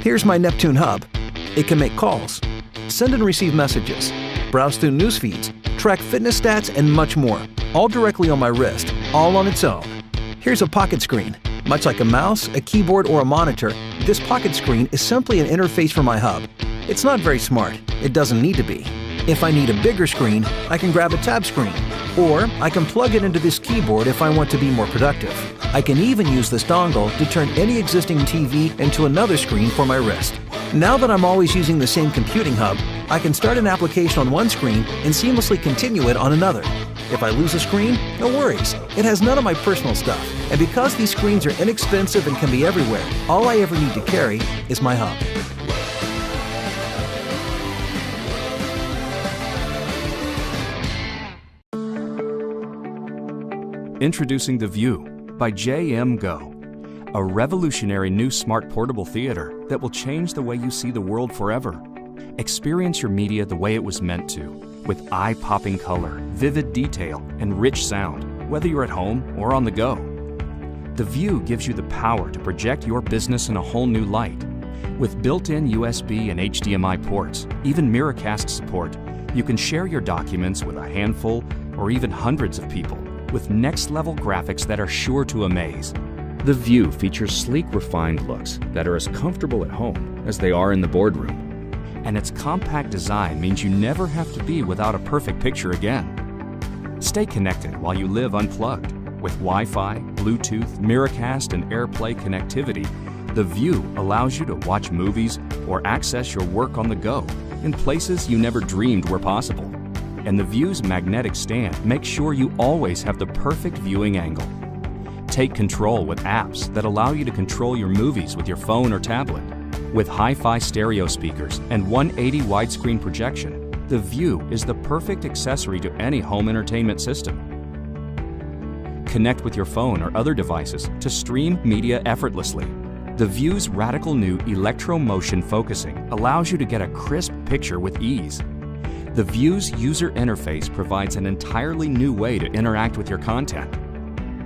Here's my Neptune Hub. It can make calls, send and receive messages, browse through news feeds, track fitness stats, and much more, all directly on my wrist, all on its own. Here's a pocket screen. Much like a mouse, a keyboard, or a monitor, this pocket screen is simply an interface for my hub. It's not very smart. It doesn't need to be. If I need a bigger screen, I can grab a tab screen. Or I can plug it into this keyboard if I want to be more productive. I can even use this dongle to turn any existing TV into another screen for my wrist. Now that I'm always using the same computing hub, I can start an application on one screen and seamlessly continue it on another. If I lose a screen, no worries. It has none of my personal stuff. And because these screens are inexpensive and can be everywhere, all I ever need to carry is my hub. Introducing The View by JM Go, a revolutionary new smart portable theater that will change the way you see the world forever. Experience your media the way it was meant to, with eye-popping color, vivid detail, and rich sound, whether you're at home or on the go. The View gives you the power to project your business in a whole new light. With built-in USB and HDMI ports, even Miracast support, you can share your documents with a handful or even hundreds of people, with next-level graphics that are sure to amaze. The View features sleek, refined looks that are as comfortable at home as they are in the boardroom. And its compact design means you never have to be without a perfect picture again. Stay connected while you live unplugged. With Wi-Fi, Bluetooth, Miracast, and AirPlay connectivity, The View allows you to watch movies or access your work on the go in places you never dreamed were possible. And the View's magnetic stand makes sure you always have the perfect viewing angle. Take control with apps that allow you to control your movies with your phone or tablet. With hi-fi stereo speakers and 180 widescreen projection, the View is the perfect accessory to any home entertainment system. Connect with your phone or other devices to stream media effortlessly. The View's radical new electro-motion focusing allows you to get a crisp picture with ease. The View's user interface provides an entirely new way to interact with your content.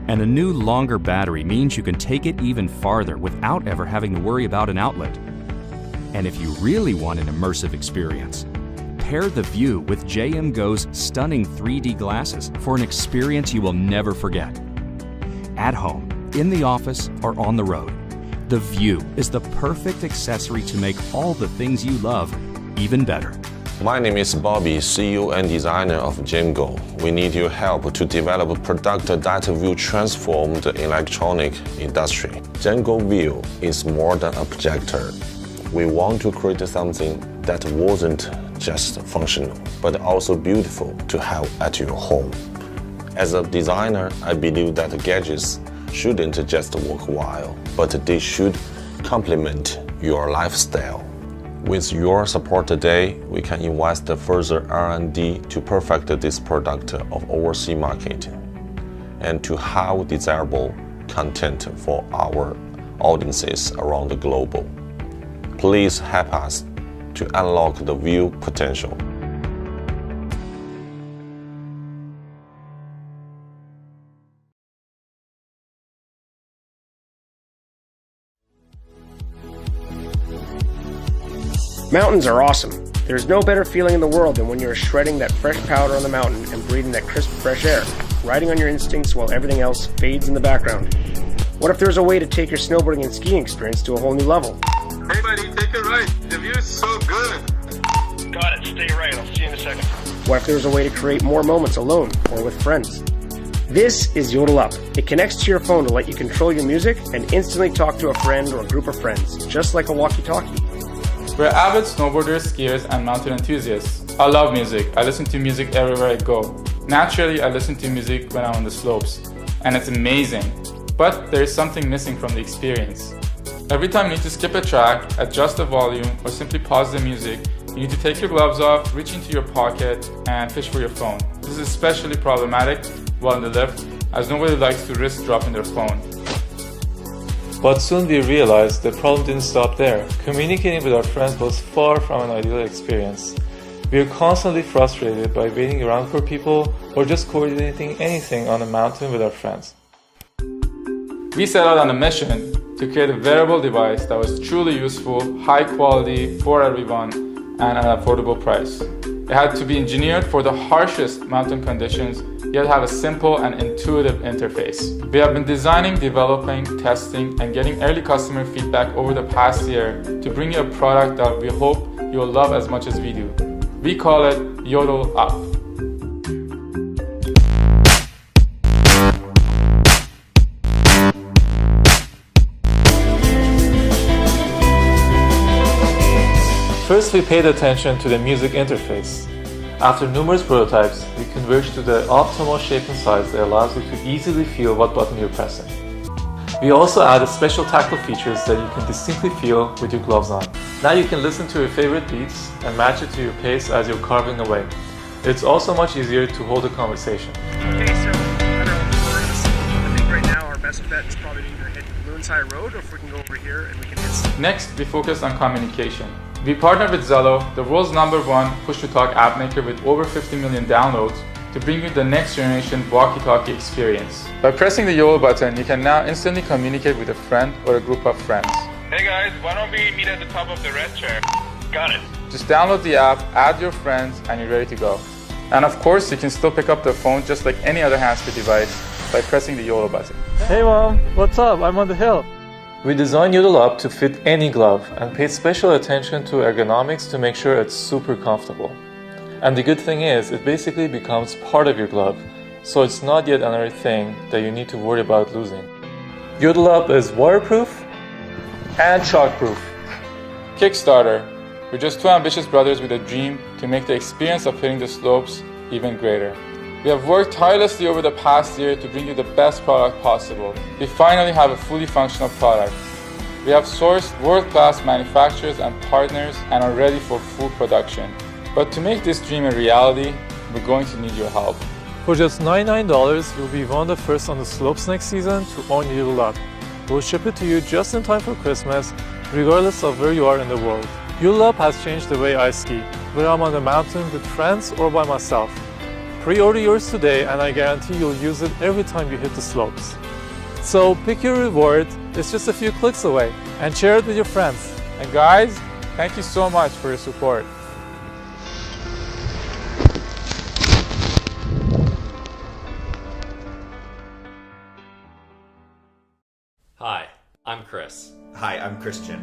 And a new, longer battery means you can take it even farther without ever having to worry about an outlet. And if you really want an immersive experience, pair the View with JM Go's stunning 3D glasses for an experience you will never forget. At home, in the office, or on the road, the View is the perfect accessory to make all the things you love even better. My name is Bobby, CEO and designer of JMGO. We need your help to develop a product that will transform the electronic industry. JMGO View is more than a projector. We want to create something that wasn't just functional, but also beautiful to have at your home. As a designer, I believe that gadgets shouldn't just work well, but they should complement your lifestyle. With your support today, we can invest further R&D to perfect this product of overseas market and to have desirable content for our audiences around the globe. Please help us to unlock the View potential. Mountains are awesome. There's no better feeling in the world than when you're shredding that fresh powder on the mountain and breathing that crisp, fresh air, riding on your instincts while everything else fades in the background. What if there's a way to take your snowboarding and skiing experience to a whole new level? Hey buddy, take a ride. The view is so good. Got it, stay right. I'll see you in a second. What if there's a way to create more moments alone or with friends? This is Yodel Up. It connects to your phone to let you control your music and instantly talk to a friend or a group of friends, just like a walkie-talkie. We're avid snowboarders, skiers, and mountain enthusiasts. I love music. I listen to music everywhere I go. Naturally, I listen to music when I'm on the slopes, and it's amazing. But there is something missing from the experience. Every time you need to skip a track, adjust the volume, or simply pause the music, you need to take your gloves off, reach into your pocket, and fish for your phone. This is especially problematic while in the lift, as nobody likes to risk dropping their phone. But soon we realized the problem didn't stop there. Communicating with our friends was far from an ideal experience. We are constantly frustrated by waiting around for people or just coordinating anything on a mountain with our friends. We set out on a mission to create a wearable device that was truly useful, high quality for everyone, and at an affordable price. It had to be engineered for the harshest mountain conditions, yet have a simple and intuitive interface. We have been designing, developing, testing, and getting early customer feedback over the past year to bring you a product that we hope you will love as much as we do. We call it Yodel Up. First, we paid attention to the music interface. After numerous prototypes, we converged to the optimal shape and size that allows you to easily feel what button you're pressing. We also added special tactile features that you can distinctly feel with your gloves on. Now you can listen to your favorite beats and match it to your pace as you're carving away. It's also much easier to hold a conversation. Okay, so I don't know, I think right now our best bet is probably to either hit Moon's High Road or if we can go over here and we can hit... Next, we focus on communication. We partnered with Zello, the world's #1 push-to-talk app maker with over 50 million downloads, to bring you the next generation walkie-talkie experience. By pressing the Yodel button, you can now instantly communicate with a friend or a group of friends. Hey guys, why don't we meet at the top of the red chair? Got it. Just download the app, add your friends, and you're ready to go. And of course, you can still pick up the phone just like any other hands-free device by pressing the Yodel button. Hey mom, what's up? I'm on the hill. We designed Yodel Up to fit any glove and paid special attention to ergonomics to make sure it's super comfortable. And the good thing is, it basically becomes part of your glove, so it's not yet another thing that you need to worry about losing. Yodel Up is waterproof and shockproof. Kickstarter. We're just two ambitious brothers with a dream to make the experience of hitting the slopes even greater. We have worked tirelessly over the past year to bring you the best product possible. We finally have a fully functional product. We have sourced world-class manufacturers and partners and are ready for full production. But to make this dream a reality, we're going to need your help. For just $99, you'll be one of the first on the slopes next season to own Yodel Up. We'll ship it to you just in time for Christmas, regardless of where you are in the world. Yodel Up has changed the way I ski, whether I'm on the mountain with friends or by myself. Pre-order yours today and I guarantee you'll use it every time you hit the slopes. So pick your reward, it's just a few clicks away, and share it with your friends. And guys, thank you so much for your support. Hi, I'm Chris. Hi, I'm Christian.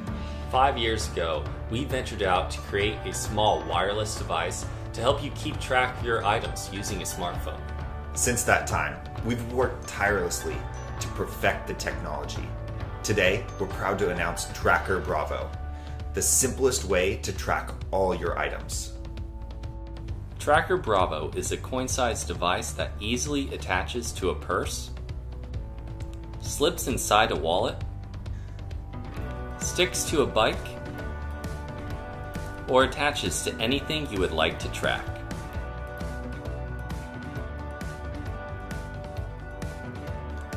5 years ago, we ventured out to create a small wireless device to help you keep track of your items using a smartphone. Since that time, we've worked tirelessly to perfect the technology. Today, we're proud to announce Tracker Bravo, the simplest way to track all your items. Tracker Bravo is a coin-sized device that easily attaches to a purse, slips inside a wallet, sticks to a bike, or attaches to anything you would like to track.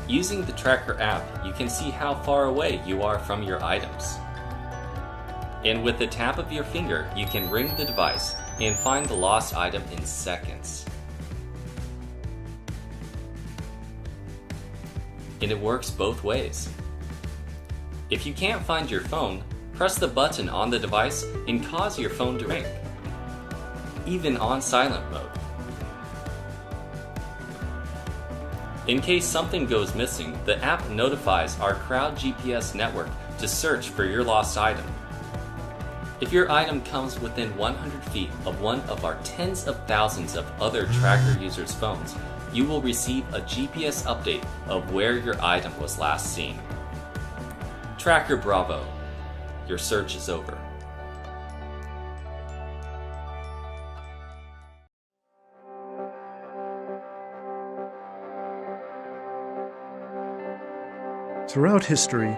Using the Tracker app, you can see how far away you are from your items. And with the tap of your finger, you can ring the device and find the lost item in seconds. And it works both ways. If you can't find your phone, press the button on the device and cause your phone to ring, even on silent mode. In case something goes missing, the app notifies our Crowd GPS network to search for your lost item. If your item comes within 100 feet of one of our tens of thousands of other Tracker users' phones, you will receive a GPS update of where your item was last seen. Tracker Bravo. Your search is over. Throughout history,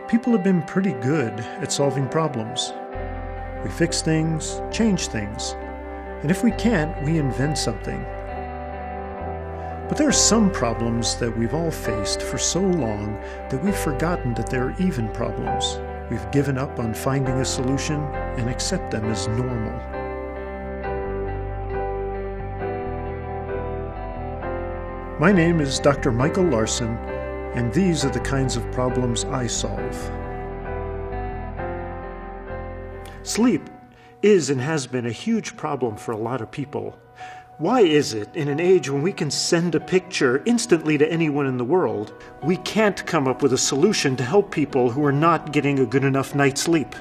people have been pretty good at solving problems. We fix things, change things, and if we can't, we invent something. But there are some problems that we've all faced for so long that we've forgotten that there are even problems. We've given up on finding a solution and accept them as normal. My name is Dr. Michael Larson, And these are the kinds of problems I solve. Sleep is and has been a huge problem for a lot of people. Why is it, in an age when we can send a picture instantly to anyone in the world, we can't come up with a solution to help people who are not getting a good enough night's sleep?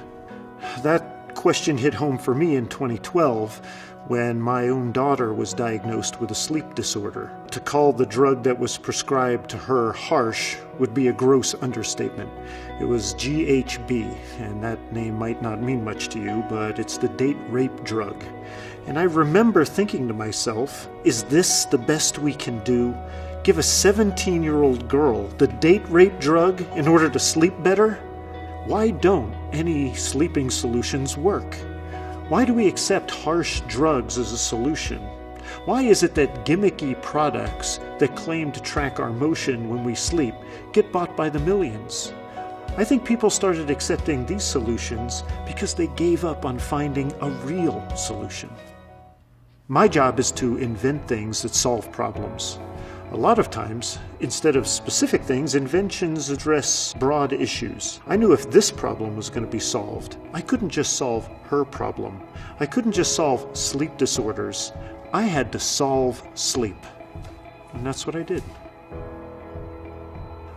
That question hit home for me in 2012, when my own daughter was diagnosed with a sleep disorder. To call the drug that was prescribed to her harsh would be a gross understatement. It was GHB, and that name might not mean much to you, but it's the date rape drug. And I remember thinking to myself, is this the best we can do? Give a 17-year-old girl the date rape drug in order to sleep better? Why don't any sleeping solutions work? Why do we accept harsh drugs as a solution? Why is it that gimmicky products that claim to track our motion when we sleep get bought by the millions? I think people started accepting these solutions because they gave up on finding a real solution. My job is to invent things that solve problems. A lot of times, instead of specific things, inventions address broad issues. I knew if this problem was going to be solved, I couldn't just solve her problem. I couldn't just solve sleep disorders. I had to solve sleep. And that's what I did.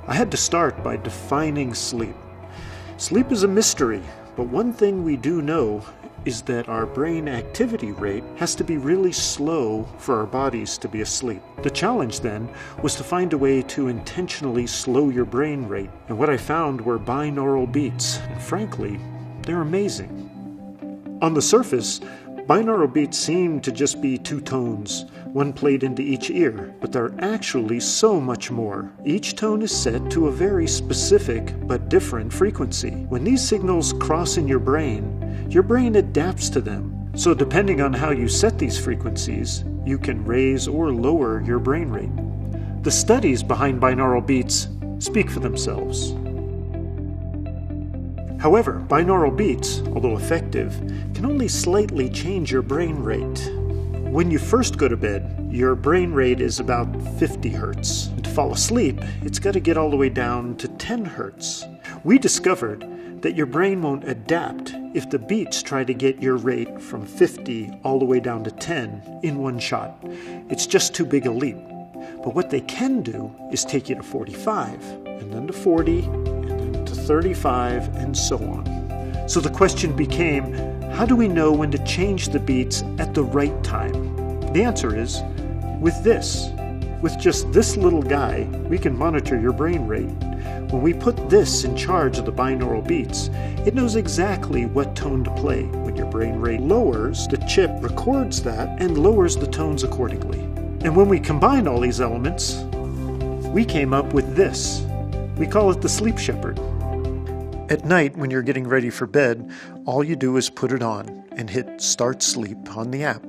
I had to start by defining sleep. Sleep is a mystery, but one thing we do know is that our brain activity rate has to be really slow for our bodies to be asleep. The challenge then was to find a way to intentionally slow your brain rate. And what I found were binaural beats. And frankly, they're amazing. On the surface, binaural beats seem to just be two tones, one played into each ear, but they're actually so much more. Each tone is set to a very specific but different frequency. When these signals cross in your brain adapts to them. So depending on how you set these frequencies, you can raise or lower your brain rate. The studies behind binaural beats speak for themselves. However, binaural beats, although effective, can only slightly change your brain rate. When you first go to bed, your brain rate is about 50 hertz. And to fall asleep, it's got to get all the way down to 10 hertz. We discovered that your brain won't adapt if the beats try to get your rate from 50 all the way down to 10 in one shot. It's just too big a leap. But what they can do is take you to 45, and then to 40, and then to 35, and so on. So the question became, how do we know when to change the beats at the right time? The answer is, with this. With just this little guy, we can monitor your brain rate. When we put this in charge of the binaural beats, it knows exactly what tone to play. When your brain rate lowers, the chip records that and lowers the tones accordingly. And when we combine all these elements, we came up with this. We call it the Sleep Shepherd. At night, when you're getting ready for bed, all you do is put it on and hit Start Sleep on the app.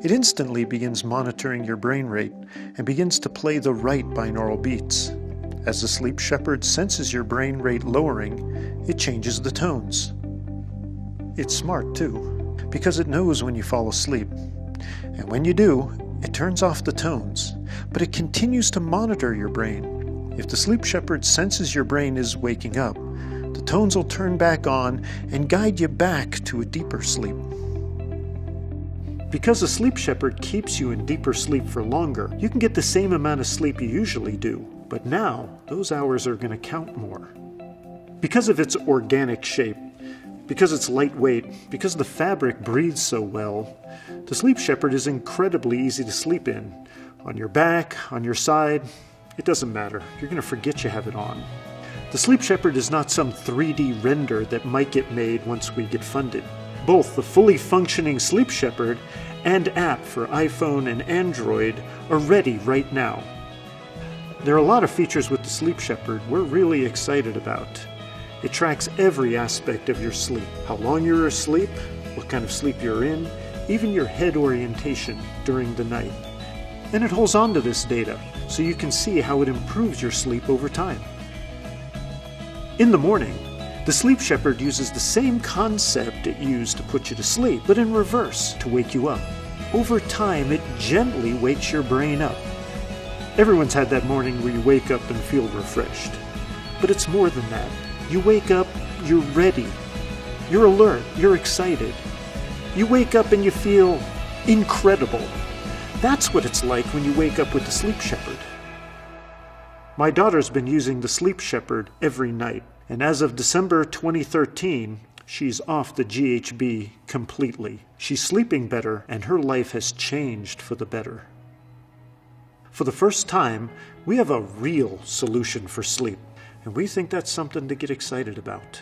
It instantly begins monitoring your brain rate and begins to play the right binaural beats. As the Sleep Shepherd senses your brain rate lowering, it changes the tones. It's smart too, because it knows when you fall asleep. And when you do, it turns off the tones, but it continues to monitor your brain. If the Sleep Shepherd senses your brain is waking up, the tones will turn back on and guide you back to a deeper sleep. Because the Sleep Shepherd keeps you in deeper sleep for longer, you can get the same amount of sleep you usually do, but now those hours are going to count more. Because of its organic shape, because it's lightweight, because the fabric breathes so well, the Sleep Shepherd is incredibly easy to sleep in. On your back, on your side, it doesn't matter. You're going to forget you have it on. The Sleep Shepherd is not some 3D render that might get made once we get funded. Both the fully functioning Sleep Shepherd and app for iPhone and Android are ready right now. There are a lot of features with the Sleep Shepherd we're really excited about. It tracks every aspect of your sleep, how long you're asleep, what kind of sleep you're in, even your head orientation during the night. And it holds on to this data so you can see how it improves your sleep over time. In the morning, the Sleep Shepherd uses the same concept it used to put you to sleep, but in reverse to wake you up. over time, it gently wakes your brain up. Everyone's had that morning where you wake up and feel refreshed. But it's more than that. You wake up, you're ready. You're alert, you're excited. You wake up and you feel incredible. That's what it's like when you wake up with the Sleep Shepherd. My daughter's been using the Sleep Shepherd every night, and as of December 2013, she's off the GHB completely. She's sleeping better, and her life has changed for the better. For the first time, we have a real solution for sleep, and we think that's something to get excited about.